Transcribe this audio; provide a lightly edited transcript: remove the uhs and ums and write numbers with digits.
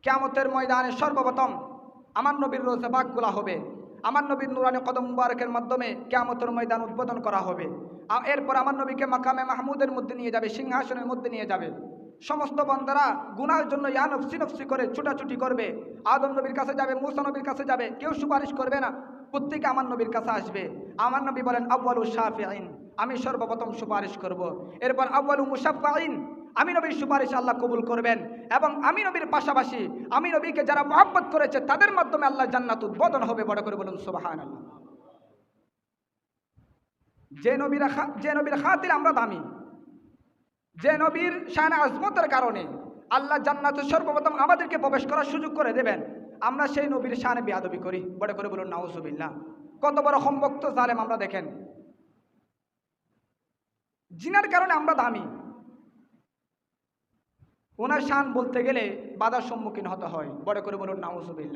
কিয়ামতের ময়দানে সর্বপ্রথম আমার নবীর রোজা পাকগুলা হবে, আমার নবীর নুরানি কদম মুবারকের মাধ্যমে কিয়ামতের ময়দান উদ্বোধন করা হবে। এরপর আমার নবীকে মাকামে মাহমুদের মধ্যে নিয়ে যাবে, সিংহাসনের মধ্যে নিয়ে যাবে। সমস্ত বান্দারা গুনাহের জন্য ইয়া নফসি নফসি করে ছুটাছুটি করবে। আদম নবীর কাছে যাবে, মূসা নবীর কাছে যাবে, কেউ সুপারিশ করবে না, প্রত্যেকে আমার নবীর কাছে আসবে। আমার নবী বলেন আউয়ালু শাফিঈন, আমি সর্বপ্রথম সুপারিশ করব। এরপর আউয়ালু মুশাফফাঈন, আমি নবীর সুপারিশ আল্লাহ কবুল করবেন। এবং আমি নবীর পাশাপাশি আমি নবীকে যারা মহব্বত করেছে তাদের মাধ্যমে আল্লাহ জান্নাত উদ্বোধন হবে। বড় করে বলুন সুবহানাল্লাহ। যে নবীর খাতির আমরা দামি, যে নবীর শান আজমতের কারণে আল্লাহ জান্নাতে সর্বপ্রথম আমাদেরকে প্রবেশ করার সুযোগ করে দেবেন, আমরা সেই নবীর শানে বেয়াদবি করি। বড় করে বলুন নাউজুবিল্লাহ। কত বড় সম্ভক্ত জালেম আমরা দেখেন, জিনার কারণে আমরা দামি, ওনার শান বলতে গেলে বাধার সম্মুখীন হতে হয়। বড় করে বলুন নাউজুবিল্লাহ।